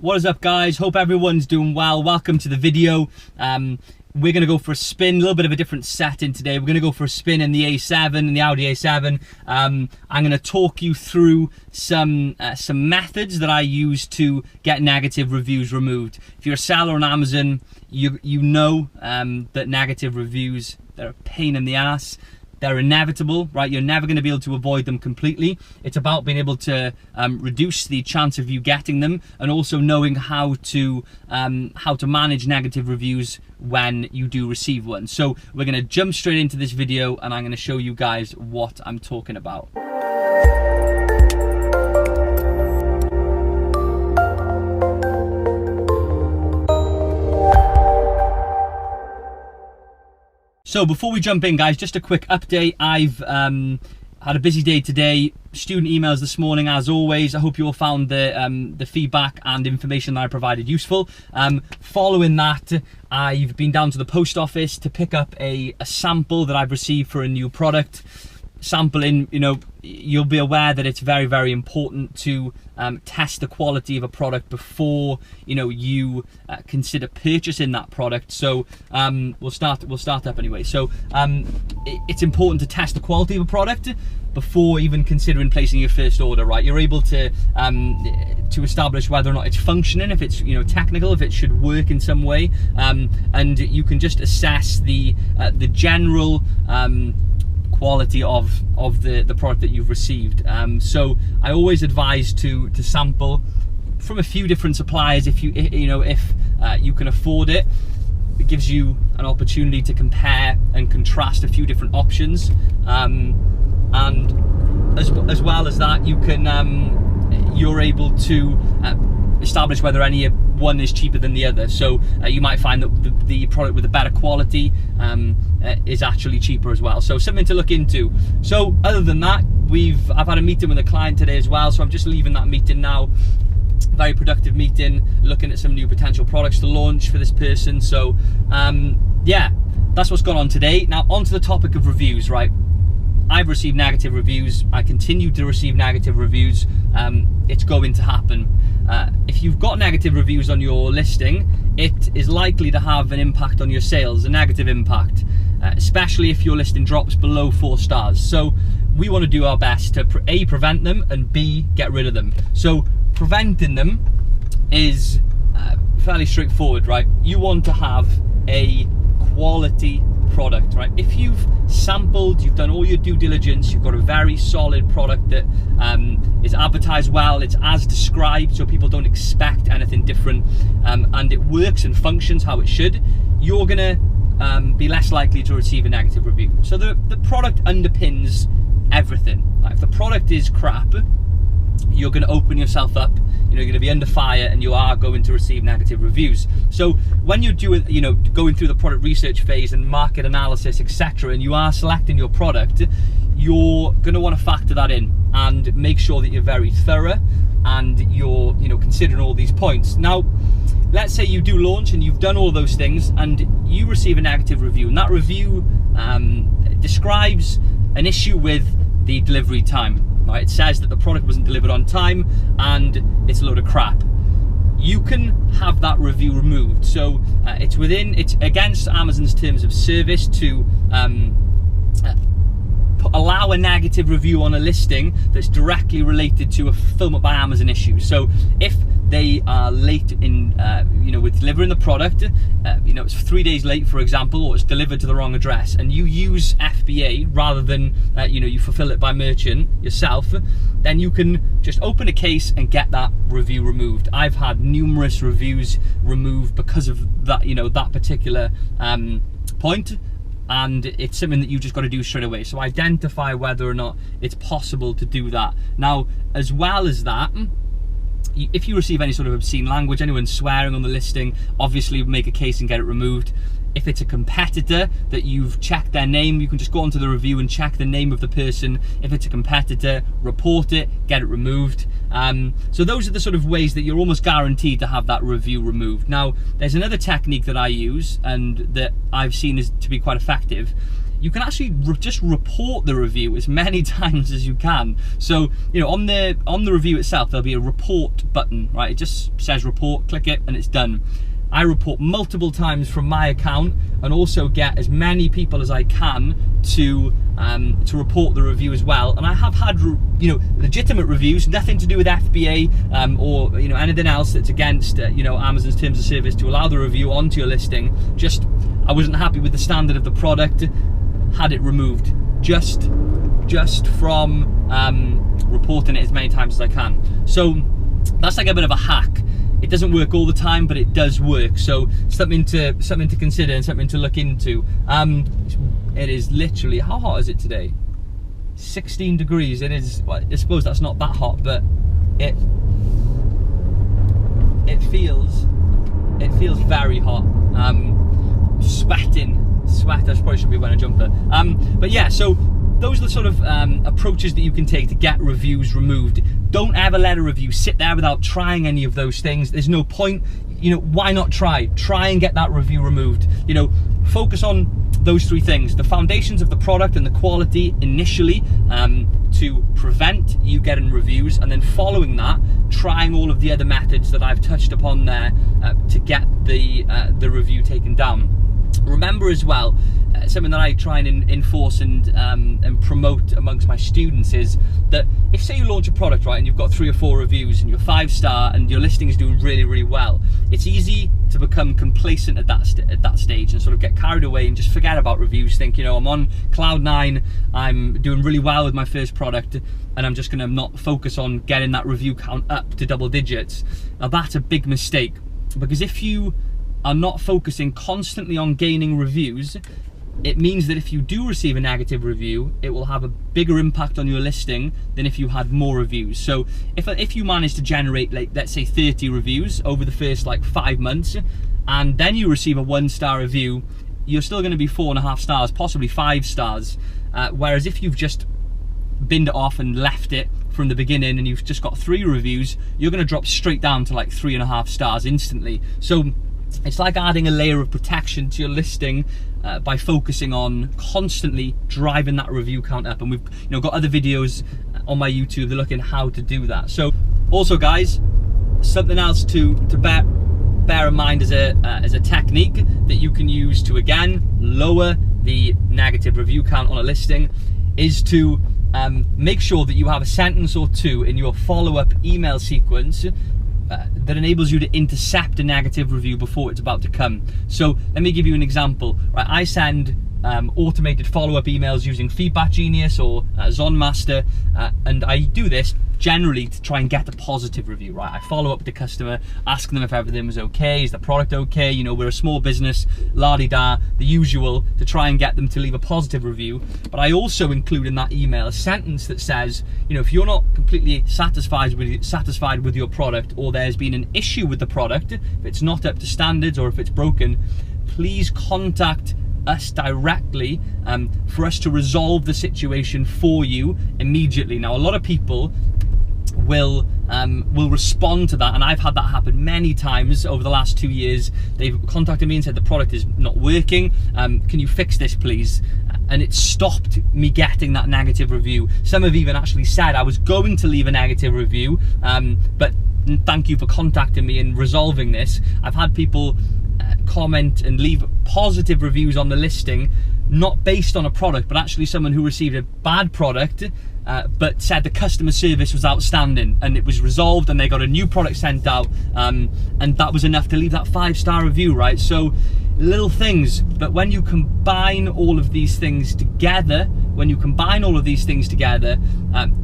What is up, guys? Hope everyone's doing well. Welcome to the video. We're going to go for a spin, a little bit of a different setting today. We're going to go for a spin in the A7, in the Audi A7. I'm going to talk you through some methods that I use to get negative reviews removed. If you're a seller on Amazon, you know that negative reviews, they're a pain in the ass. They're inevitable, right? You're never going to be able to avoid them completely. It's about being able to reduce the chance of you getting them, and also knowing how to manage negative reviews when you do receive one. So we're going to jump straight into this video, and I'm going to show you guys what I'm talking about. So before we jump in, guys, just a quick update. I've had a busy day today. Student emails this morning, as always. I hope you all found the feedback and information that I provided useful. Following that, I've been down to the post office to pick up a sample that I've received for a new product. Sampling, you know, you'll be aware that it's very, very important to test the quality of a product before you consider purchasing that product. So we'll start up anyway. So it's important to test the quality of a product before even considering placing your first order, right? You're able to establish whether or not it's functioning, if it's technical, if it should work in some way, and you can just assess the general quality of the product that you've received. So I always advise to sample from a few different suppliers if you can afford it. It gives you an opportunity to compare and contrast a few different options, and as well as that, you're able to establish whether any one is cheaper than the other. So you might find that the product with a better quality is actually cheaper as well. So something to look into. So other than that, I've had a meeting with a client today as well. So I'm just leaving that meeting now. Very productive meeting, looking at some new potential products to launch for this person. So yeah, that's what's gone on today. Now onto the topic of reviews, right? I've received negative reviews. I continue to receive negative reviews. It's going to happen. If you've got negative reviews on your listing, it is likely to have an impact on your sales, a negative impact, especially if your listing drops below 4 stars. So we want to do our best to A, prevent them, and B, get rid of them. So preventing them is fairly straightforward, right? You want to have a quality product, right? If you've sampled, you've done all your due diligence, you've got a very solid product that is advertised well, it's as described, so people don't expect anything different, and it works and functions how it should, you're gonna be less likely to receive a negative review. So the product underpins everything. Like, if the product is crap, you're going to open yourself up, you're going to be under fire, and you are going to receive negative reviews. So when you're doing, going through the product research phase and market analysis, etc., and you are selecting your product, you're going to want to factor that in and make sure that you're very thorough and you're, considering all these points. Now, let's say you do launch and you've done all those things and you receive a negative review, and that review describes an issue with the delivery time. Right, it says that the product wasn't delivered on time and it's a load of crap. You can have that review removed. So it's against Amazon's terms of service to allow a negative review on a listing that's directly related to a fulfillment by Amazon issue. So if they are late in with delivering the product, it's 3 days late, for example, or it's delivered to the wrong address, and you use FBA rather than you fulfill it by merchant yourself, then you can just open a case and get that review removed. I've had numerous reviews removed because of that, that particular point. And it's something that you just got to do straight away. So identify whether or not it's possible to do that. Now, as well as that, if you receive any sort of obscene language, anyone swearing on the listing, obviously make a case and get it removed. If it's a competitor that you've checked their name, you can just go onto the review and check the name of the person. If it's a competitor, report it, get it removed. So those are the sort of ways that you're almost guaranteed to have that review removed. Now, there's another technique that I use and that I've seen is to be quite effective. you can actually just report the review as many times as you can. So, you know, on the review itself, there'll be a report button, right? It just says report, click it, and it's done. I report multiple times from my account, and also get as many people as I can to report the review as well. And I have had, you know, legitimate reviews, nothing to do with FBA or, you know, anything else that's against you know, Amazon's terms of service to allow the review onto your listing. Just, I wasn't happy with the standard of the product, had it removed just from reporting it as many times as I can. So that's like a bit of a hack. It doesn't work all the time, but it does work. So something to consider and something to look into. It is literally, how hot is it today? 16 degrees. It is, well, I suppose that's not that hot, but it feels very hot. Sweat, I probably should be wearing a jumper. But yeah, so those are the sort of approaches that you can take to get reviews removed. Don't ever let a review sit there without trying any of those things. There's no point, you know, why not try? Try and get that review removed. You know, focus on those three things: the foundations of the product and the quality initially, to prevent you getting reviews, and then following that, trying all of the other methods that I've touched upon there to get the review taken down. Remember as well, something that I try and enforce and promote amongst my students is that if, say, you launch a product, right, and you've got 3 or 4 reviews and you're 5-star and your listing is doing really, really well, it's easy to become complacent at that stage and sort of get carried away and just forget about reviews. Think, you know, I'm on cloud 9, I'm doing really well with my first product, and I'm just going to not focus on getting that review count up to double digits. Now that's a big mistake, because if you are not focusing constantly on gaining reviews, it means that if you do receive a negative review, it will have a bigger impact on your listing than if you had more reviews. So if you manage to generate, like, let's say 30 reviews over the first like 5 months, and then you receive a 1-star review, you're still going to be 4.5 stars, possibly 5 stars. Whereas if you've just binned it off and left it from the beginning and you've just got 3 reviews, you're going to drop straight down to like 3.5 stars instantly. So it's like adding a layer of protection to your listing by focusing on constantly driving that review count up. And we've, you know, got other videos on my YouTube that look at how to do that. So also, guys, something else to bear in mind as a technique that you can use to, again, lower the negative review count on a listing is to make sure that you have a sentence or 2 in your follow-up email sequence that enables you to intercept a negative review before it's about to come. So let me give you an example. Right, I send automated follow-up emails using Feedback Genius or Zonmaster, and I do this generally to try and get a positive review. Right, I follow up with the customer, ask them if everything was okay, is the product okay, you know, we're a small business, la-di-da, the usual, to try and get them to leave a positive review. But I also include in that email a sentence that says, you know, if you're not completely satisfied with your product, or there's been an issue with the product, if it's not up to standards or if it's broken, please contact us directly for us to resolve the situation for you immediately. Now, a lot of people will respond to that, and I've had that happen many times over the last 2 years. They've contacted me and said the product is not working, can you fix this please? And it stopped me getting that negative review. Some have even actually said, I was going to leave a negative review, but thank you for contacting me and resolving this. I've had people comment and leave positive reviews on the listing, not based on a product, but actually someone who received a bad product, but said the customer service was outstanding and it was resolved and they got a new product sent out, and that was enough to leave that 5-star review, right? So little things, but when you combine all of these things together,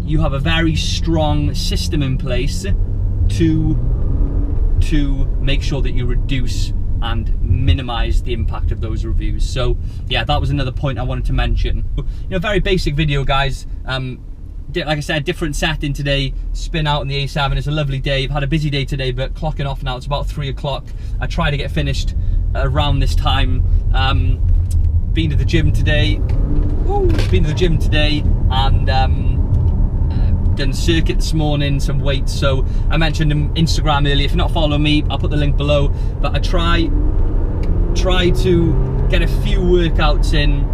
you have a very strong system in place to make sure that you reduce and minimize the impact of those reviews. So yeah, that was another point I wanted to mention. You know, very basic video, guys. Like I said, different setting today, spin out in the A7. It's a lovely day. I've had a busy day today, but clocking off now, it's about 3 o'clock. I try to get finished around this time. Been to the gym today. And done circuit this morning, some weights. So I mentioned Instagram earlier. If you're not following me, I'll put the link below. But I try to get a few workouts in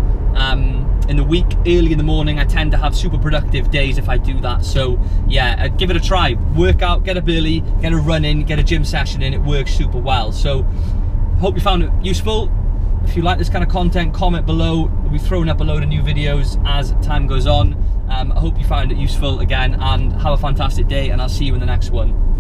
in the week, early in the morning. I tend to have super productive days if I do that. So yeah, give it a try. Work out, get up early, get a run in, get a gym session in. It works super well. So hope you found it useful. If you like this kind of content, comment below. We'll be throwing up a load of new videos as time goes on. I hope you found it useful again, and have a fantastic day, and I'll see you in the next one.